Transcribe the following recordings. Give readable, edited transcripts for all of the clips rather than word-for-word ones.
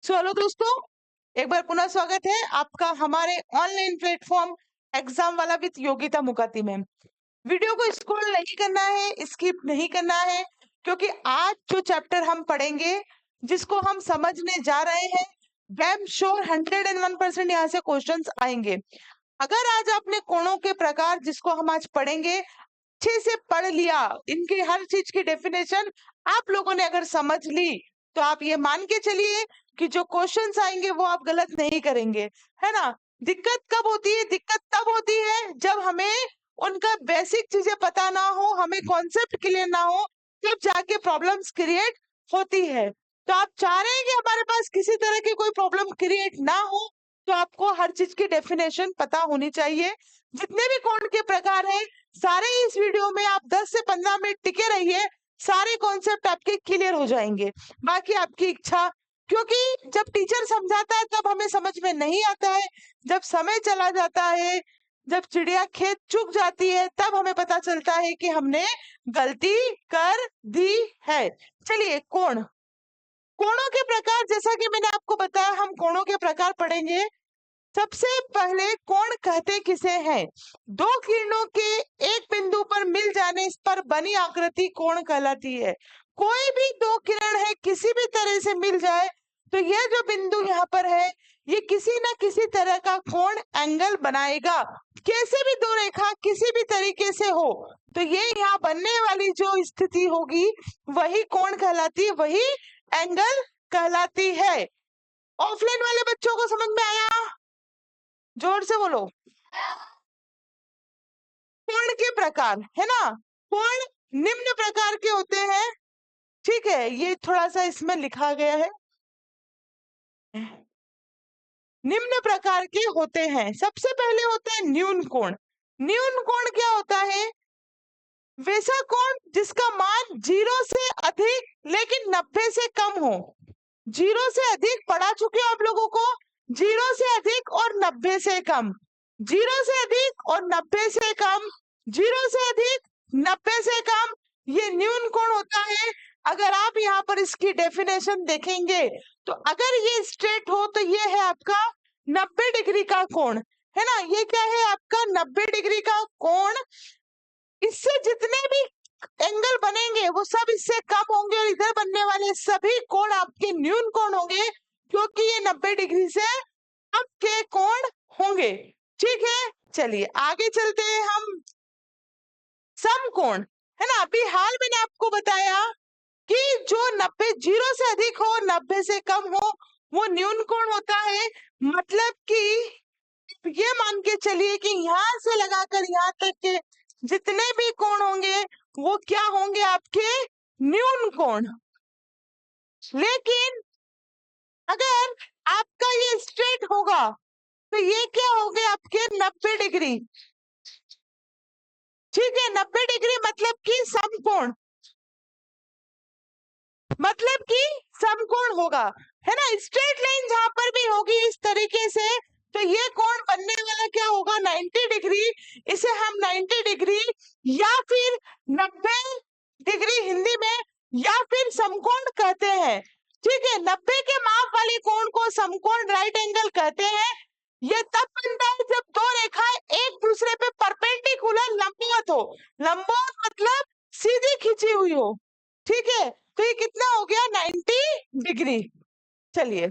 Hello दोस्तों, एक बार पुनः स्वागत है आपका हमारे ऑनलाइन प्लेटफॉर्म एग्जाम वाला विद योगिता मुकाती में। वीडियो को स्क्रॉल नहीं करना है, स्किप नहीं करना है, क्योंकि आज जो चैप्टर हम पढ़ेंगे, जिसको हम समझने जा रहे हैं, डैम श्योर 101% यहाँ से क्वेश्चंस आएंगे। अगर आज आपने कोणों के प्रकार जिसको हम आज पढ़ेंगे अच्छे से पढ़ लिया, इनकी हर चीज की डेफिनेशन आप लोगों ने अगर समझ ली, तो आप ये मान के चलिए कि जो क्वेश्चंस आएंगे वो आप गलत नहीं करेंगे, है ना। दिक्कत कब होती है? दिक्कत तब होती है जब हमें उनका बेसिक चीजें पता ना हो, हमें कॉन्सेप्ट क्लियर ना हो, तब जाके प्रॉब्लम्स क्रिएट होती है। तो आप चाह रहे हैं कि हमारे पास किसी तरह की कोई प्रॉब्लम क्रिएट ना हो, तो आपको हर चीज की डेफिनेशन पता होनी चाहिए। जितने भी कोण के प्रकार है, सारे इस वीडियो में आप 10 से 15 मिनट टिके रहिए, सारे कॉन्सेप्ट आपके क्लियर हो जाएंगे। बाकी आपकी इच्छा, क्योंकि जब टीचर समझाता है तब हमें समझ में नहीं आता है, जब समय चला जाता है, जब चिड़िया खेत चुग जाती है, तब हमें पता चलता है कि हमने गलती कर दी है। चलिए, कोण, कोणों के प्रकार, जैसा कि मैंने आपको बताया, हम कोणों के प्रकार पढ़ेंगे। सबसे पहले कोण कहते किसे हैं? दो किरणों के एक बिंदु पर मिल जाने पर बनी आकृति कोण कहलाती है। कोई भी दो किरण है, किसी भी तरह से मिल जाए, तो यह जो बिंदु यहाँ पर है, ये किसी न किसी तरह का कोण एंगल बनाएगा। कैसे भी दो रेखा किसी भी तरीके से हो, तो ये यहाँ बनने वाली जो स्थिति होगी, वही कोण कहलाती है, वही एंगल कहलाती है। ऑफलाइन वाले बच्चों को समझ में आया? जोर से बोलो। कोण के प्रकार, है ना। कोण निम्न प्रकार के होते हैं, ठीक है। ये थोड़ा सा इसमें लिखा गया है, निम्न प्रकार के होते हैं। सबसे पहले होते हैं न्यून कोण। न्यून कोण क्या होता है? वैसा कोण जिसका मान 0 से अधिक लेकिन 90 से कम हो। 0 से अधिक पढ़ा चुके हो आप लोगों को, 0 से अधिक और 90 से कम, 0 से अधिक और 90 से कम, 0 से अधिक 90 से कम, ये न्यून कोण होता है। अगर आप यहाँ पर इसकी डेफिनेशन देखेंगे, तो अगर ये स्ट्रेट हो तो ये है आपका 90 डिग्री का कोण, है ना। ये क्या है? आपका 90 डिग्री का कोण। इससे जितने भी एंगल बनेंगे वो सब इससे कम होंगे, और इधर बनने वाले सभी कोण आपके न्यून कोण होंगे, क्योंकि ये 90 डिग्री से कम के कोण होंगे। ठीक है, चलिए आगे चलते हैं हम। समकोण, है ना। अभी हाल मैंने आपको बताया कि जो 90 0 से अधिक हो, 90 से कम हो, वो न्यून कोण होता है। मतलब कि ये मान के चलिए कि यहाँ से लगाकर यहाँ तक के जितने भी कोण होंगे, वो क्या होंगे? आपके न्यून कोण। लेकिन अगर आपका ये स्ट्रेट होगा, तो ये क्या हो गए? आपके 90 डिग्री। ठीक है, 90 डिग्री मतलब कि समकोण, मतलब कि समकोण होगा, है ना। स्ट्रेट लाइन जहां पर भी होगी इस तरीके से, तो ये कोण बनने वाला क्या होगा? 90 डिग्री। इसे हम 90 डिग्री या फिर 90 डिग्री हिंदी में, या फिर समकोण कहते हैं। ठीक है, 90 के माप वाले कोण को समकोण, राइट एंगल कहते हैं। ये तब बनता है जब दो रेखाएं एक दूसरे पे परपेंडिकुलर लंबवत हो। लंबवत मतलब सीधी खींची हुई हो। ठीक है, तो ये कितना हो गया? 90 डिग्री। चलिए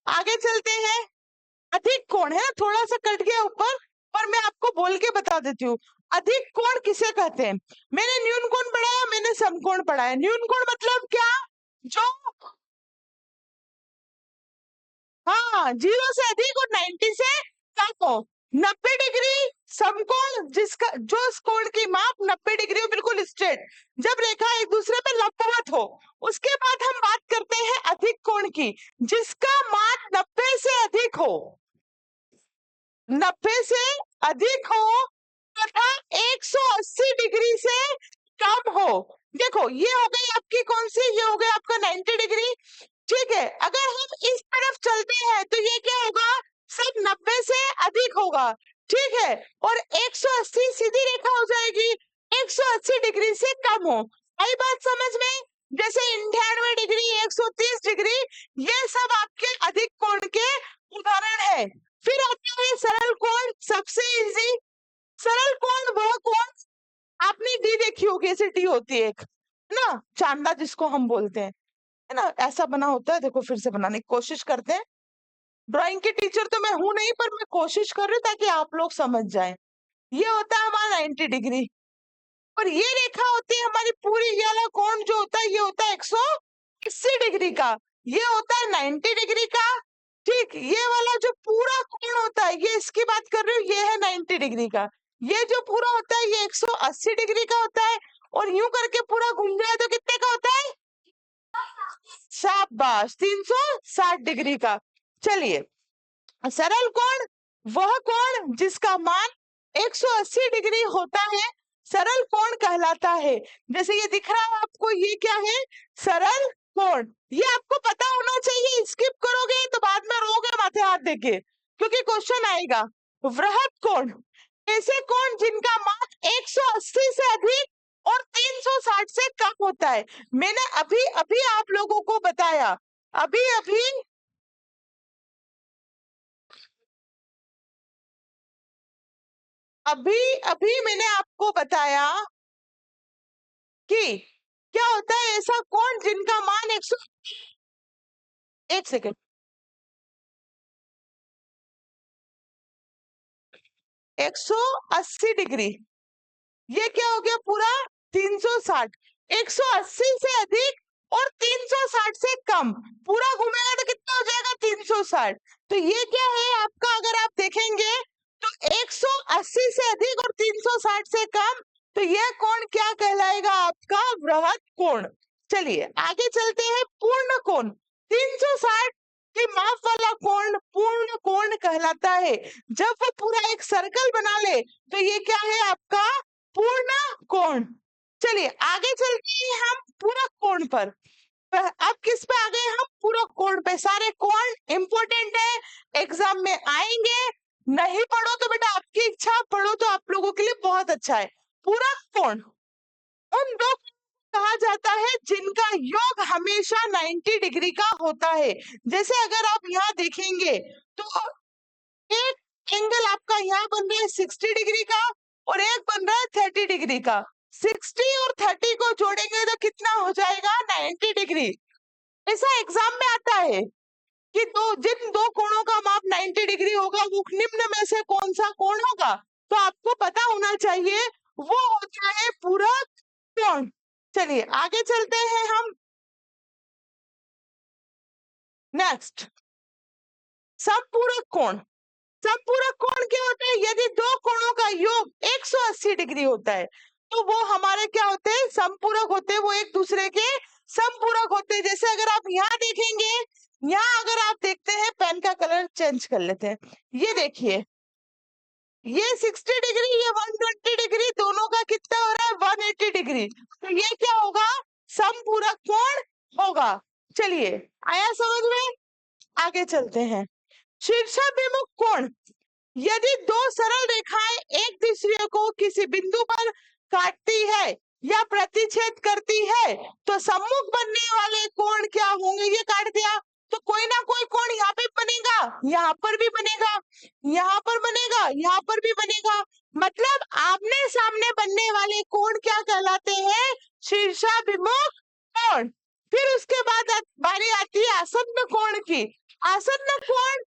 आगे चलते हैं। अधिक कोण, है थोड़ा सा कट गया ऊपर, पर मैं आपको बोल के बता देती हूँ। अधिक कोण किसे कहते हैं? मैंने न्यून कोण पढ़ाया, मैंने समकोण पढ़ाया। न्यून कोण मतलब क्या? जो हाँ 0 से अधिक और 90 से कम हो। 90 डिग्री समकोण, जिसका जो इस कोण की माप 90 डिग्री हो, बिल्कुल स्ट्रेट, जब रेखा एक दूसरे पे लंबवत हो। उसके बाद हम बात करते हैं अधिक कोण की, जिसका मान 90 से अधिक हो, 90 से अधिक हो तथा 180 डिग्री से कम हो। देखो ये हो गई आपकी कौन सी? ये हो गया आपका 90 डिग्री। ठीक है, अगर हम इस तरफ चलते हैं तो ये क्या होगा? सब 90 से अधिक होगा। ठीक है, और 180 सीधी रेखा हो जाएगी, 180 डिग्री से कम हो। आई बात समझ में? जैसे 98 डिग्री, 130 डिग्री, ये सब आपके अधिक कोण के उदाहरण है। फिर आता है सरल कोण, सबसे इजी। सरल कोण वह कोण, आपने डी देखी होगी, ऐसी टी होती है एक, है ना, चांदा जिसको हम बोलते हैं, है ना, ऐसा बना होता है। देखो फिर से बनाने की कोशिश करते हैं। ड्राइंग की टीचर तो मैं हूं नहीं, पर मैं कोशिश कर रही हूँ ताकि आप लोग समझ जाएं। ये होता है हमारा 90 डिग्री, और ये रेखा होती है हमारी पूरी, ये वाला कोण जो होता है ये होता है 180 डिग्री का, ये होता है 90 डिग्री का। ठीक, ये वाला जो पूरा कोण होता है, ये इसकी बात कर रही हूँ, ये है 90 डिग्री का। ये जो पूरा होता है ये 180 डिग्री का होता है, और यूं करके पूरा घूम जाए तो कितने का होता है? शाबाश, 360 डिग्री का। चलिए, सरल कोण वह कोण जिसका मान 180 डिग्री होता है, सरल कोण कहलाता है। जैसे ये दिख रहा है आपको, ये क्या है? सरल कोण। ये आपको पता होना चाहिए, स्किप करोगे तो बाद में रोगे माथे हाथ देके, क्योंकि क्वेश्चन आएगा। वृहत कोण, ऐसे कोण जिनका मान 180 से अधिक और 360 से कम होता है। मैंने अभी अभी आप लोगों को बताया, अभी अभी अभी अभी मैंने आपको बताया कि क्या होता है ऐसा कोण जिनका मान 100, एक सेकेंड, 180 डिग्री, ये क्या हो गया पूरा? 360। 180 से अधिक और 360 से कम, पूरा घूमेगा तो कितना हो जाएगा? 360। तो ये क्या है आपका, अगर आप देखेंगे तो 180 से अधिक और 360 से कम, तो यह कोण क्या कहलाएगा? आपका वृहत कोण। चलिए आगे चलते हैं। पूर्ण कोण, 360 के माप वाला कोण पूर्ण कोण कहलाता है। जब वो पूरा एक सर्कल बना ले तो ये क्या है आपका? पूर्ण कोण। चलिए आगे चलते हैं हम पूरक कोण पर। अब किस पे आ गए हम? पूरक कोण पे। सारे कोण इंपॉर्टेंट है, एग्जाम में आएंगे। नहीं पढ़ो तो बेटा आपकी इच्छा, पढ़ो तो आप लोगों के लिए बहुत अच्छा है। पूरक कोण उन दो कहा जाता है जिनका योग हमेशा 90 डिग्री का होता है। जैसे अगर आप यहाँ देखेंगे तो एक एंगल आपका यहाँ बन रहा है 60 डिग्री का, और एक बन रहा है 30 डिग्री का। 60 और 30 को जोड़ेंगे तो कितना हो जाएगा? 90 डिग्री। ऐसा एग्जाम में आता है कि जिन दो कोणों का माप 90 डिग्री होगा वो निम्न में से कौन सा कोण होगा? तो आपको पता होना चाहिए, वो होता है पूरक कोण। चलिए आगे चलते हैं हम। नेक्स्ट, समपूरक कोण। समपूरक कोण क्या होता है? यदि दो कोणों का योग 180 डिग्री होता है तो वो हमारे क्या होते हैं? समपूरक होते हैं, वो एक दूसरे के समपूरक होते हैं। जैसे अगर आप यहाँ देखेंगे, यहाँ अगर आप देखते हैं, पेन का कलर चेंज कर लेते हैं, ये देखिए, ये 60 डिग्री, ये 120 डिग्री, दोनों का कितना हो रहा है? 180 डिग्री। तो ये क्या होगा? समपूरक कोण होगा। चलिए आया समझ में? आगे चलते हैं। शीर्षाभिमुख कोण, यदि दो सरल रेखाएं एक दूसरे को किसी बिंदु पर काटती है या प्रतिच्छेद करती है तो सम्मुख बनने वाले कोण क्या होंगे? ये काट दिया तो कोई ना कोई कोण यहाँ पे बनेगा, यहाँ पर भी बनेगा, यहाँ पर बनेगा, यहाँ पर भी बनेगा। मतलब आमने सामने बनने वाले कोण क्या कहलाते हैं? शीर्षाभिमुख कोण। फिर उसके बाद बारी आती है आसन्न कोण की। आसन्न कोण,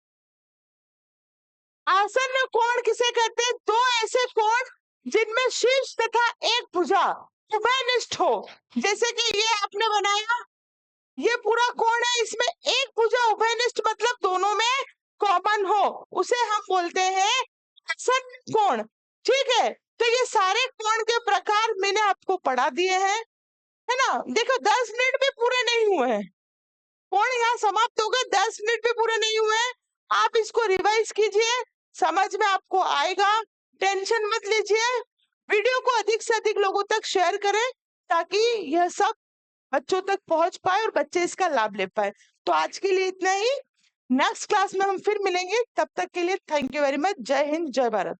आसन्न कोण किसे कहते हैं? दो ऐसे कोण जिनमें शीर्ष तथा एक भुजा उभयनिष्ठ हो। जैसे कि ये आपने बनाया, ये पूरा कोण है, इसमें एक भुजा उभयनिष्ठ मतलब दोनों में कॉमन हो, उसे हम बोलते हैं आसन्न कोण। ठीक है, तो ये सारे कोण के प्रकार मैंने आपको पढ़ा दिए हैं, है ना। देखो 10 मिनट भी पूरे नहीं हुए हैं, कोण यहाँ समाप्त हो गए, 10 मिनट भी पूरे नहीं हुए हैं। आप इसको रिवाइज कीजिए, समझ में आपको आएगा, टेंशन मत लीजिए। वीडियो को अधिक से अधिक लोगों तक शेयर करें ताकि यह सब बच्चों तक पहुंच पाए और बच्चे इसका लाभ ले पाए। तो आज के लिए इतना ही, नेक्स्ट क्लास में हम फिर मिलेंगे, तब तक के लिए थैंक यू वेरी मच। जय हिंद, जय भारत।